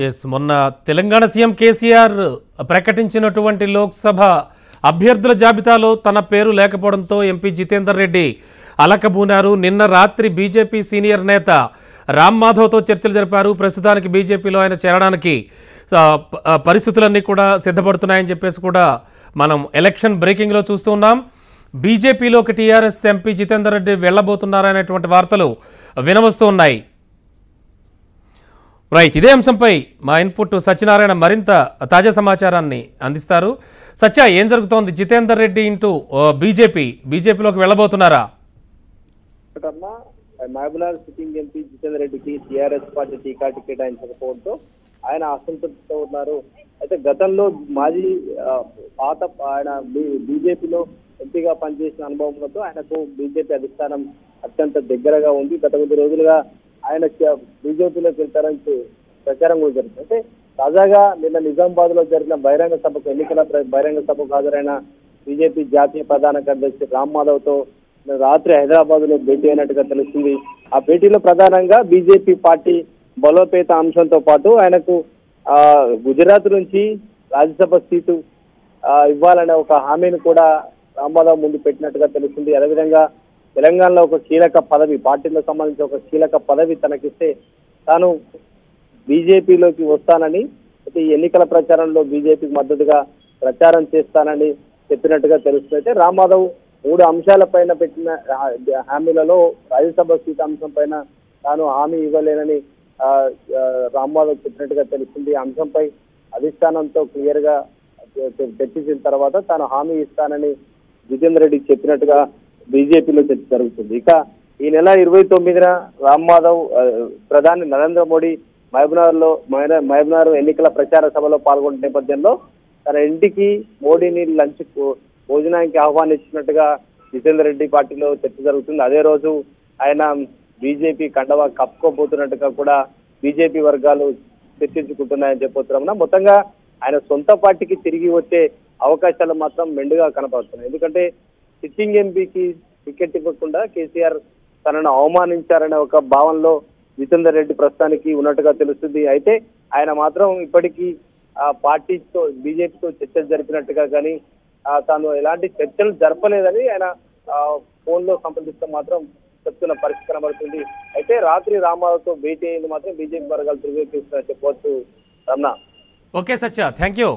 Yes మొన్న Telangana CM KCR ప్రకటించినటువంటి లోక్సభ అభ్యర్థుల జాబితాలో తన పేరు లేకపోవడంతో ఎంపీ జితేందర్ రెడ్డి అలకబూనారు. నిన్న రాత్రి బీజేపీ సీనియర్ నేత రామ్ మాధవ్తో చర్చలు జరిపారు. ప్రస్తుతానికి బీజేపీలో ఆయన చేరడానికి పరిస్థితులన్నీ కూడా సిద్ధపడుతున్నాయని చెప్పేసి కూడా మనం ఎలక్షన్ బ్రేకింగ్లో చూస్తూ ఉన్నాం. బీజేపీలోకి టీఆర్ఎస్ ఎంపీ జితేందర్ రెడ్డి వెళ్లబోతున్నారనేటువంటి వార్తలు వినవస్తూ ఉన్నాయి. రైట్, ఇదే అంశంపై మా ఇన్పుట్ సత్యనారాయణ మరింత తాజా సమాచారాన్ని అందిస్తారు. సత్య, ఏం జరుగుతోంది? జితేందర్ రెడ్డి ఇంటూ బీజేపీలోకి వెళ్ళబోతున్నారా? మహబూబ్నగర్ సిట్టింగ్ ఎంపీ జితేందర్ రెడ్డికి టీఆర్ఎస్ పార్టీ టికెట్ కేటాయించకపోవడంతో ఆయన అసంతృప్తితో ఉన్నారు. అయితే గతంలో మాజీ పాత ఆయన బీజేపీలో ఎంపీగా పనిచేసిన అనుభవంతో ఆయనకు బీజేపీ అధిష్టానం అత్యంత దగ్గరగా ఉంది. గత కొద్ది రోజులుగా ఆయన బీజేపీలోకి వెళ్తారని ప్రచారం కూడా జరుగుతుంది. అయితే తాజాగా నిన్న నిజామాబాద్ లో జరిగిన ఎన్నికల బహిరంగ సభకు హాజరైన బీజేపీ జాతీయ ప్రధాన కార్యదర్శి రామ్ మాధవ్ తో రాత్రి హైదరాబాద్ లో భేటీ అయినట్టుగా తెలుస్తుంది. ఆ భేటీలో ప్రధానంగా బీజేపీ పార్టీ బలోపేత అంశంతో పాటు ఆయనకు గుజరాత్ నుంచి రాజ్యసభ సీటు ఇవ్వాలనే ఒక హామీని కూడా రామ్ మాధవ్ ముందు పెట్టినట్టుగా తెలుస్తుంది. అదేవిధంగా తెలంగాణలో ఒక కీలక పదవి, పార్టీలో సంబంధించి ఒక కీలక పదవి తనకిస్తే తాను బీజేపీలోకి వస్తానని, అయితే ఈ ఎన్నికల ప్రచారంలో బీజేపీకి మద్దతుగా ప్రచారం చేస్తానని చెప్పినట్టుగా తెలుస్తుంది. అయితే రామ్ మాధవ్ 3 అంశాలపైన పెట్టిన హామీలలో రాజ్యసభ సీట్ అంశం పైన తాను హామీ ఇవ్వలేనని రామ్ మాధవ్ చెప్పినట్టుగా తెలుస్తుంది. ఈ అంశంపై అధిష్టానంతో క్లియర్ గా చర్చించిన తర్వాత తాను హామీ ఇస్తానని జితేందర్ రెడ్డి చెప్పినట్టుగా బీజేపీలో చర్చ జరుగుతుంది. ఇక ఈ నెల 29న రామ్ మాధవ్ ప్రధాని నరేంద్ర మోడీ మహబూబ్నగర్ ఎన్నికల ప్రచార సభలో పాల్గొన్న నేపథ్యంలో తన ఇంటికి మోడీని లంచ్ భోజనానికి ఆహ్వానించినట్టుగా జితేందర్ రెడ్డి పార్టీలో చర్చ జరుగుతుంది. అదే రోజు ఆయన బీజేపీ కండవా కప్పుకోబోతున్నట్టుగా కూడా బీజేపీ వర్గాలు చర్చించుకుంటున్నాయని చెప్పొచ్చున్నాం. మొత్తంగా ఆయన సొంత పార్టీకి తిరిగి వచ్చే అవకాశాలు మాత్రం మెండుగా కనపడుతున్నాయి. ఎందుకంటే సిట్టింగ్ ఎంపీకి టికెట్ ఇవ్వకుండా కేసీఆర్ తనను అవమానించారనే ఒక భావనలో జితేందర్ రెడ్డి ప్రస్తుతానికి ఉన్నట్టుగా తెలుస్తుంది. అయితే ఆయన మాత్రం ఇప్పటికీ పార్టీతో బీజేపీతో చర్చలు జరిపినట్టుగా కానీ తాను ఎలాంటి చర్చలు జరపలేదని ఆయన ఫోన్ లో సంప్రదిస్తే మాత్రం చెప్తున్న పరిస్థితి కనబడుతుంది. అయితే రాత్రి రామారావుతో భేటీ అయింది మాత్రం బీజేపీ వర్గాలు తిరిగి చెప్పవచ్చు. Ramana. Okay Satya, thank you.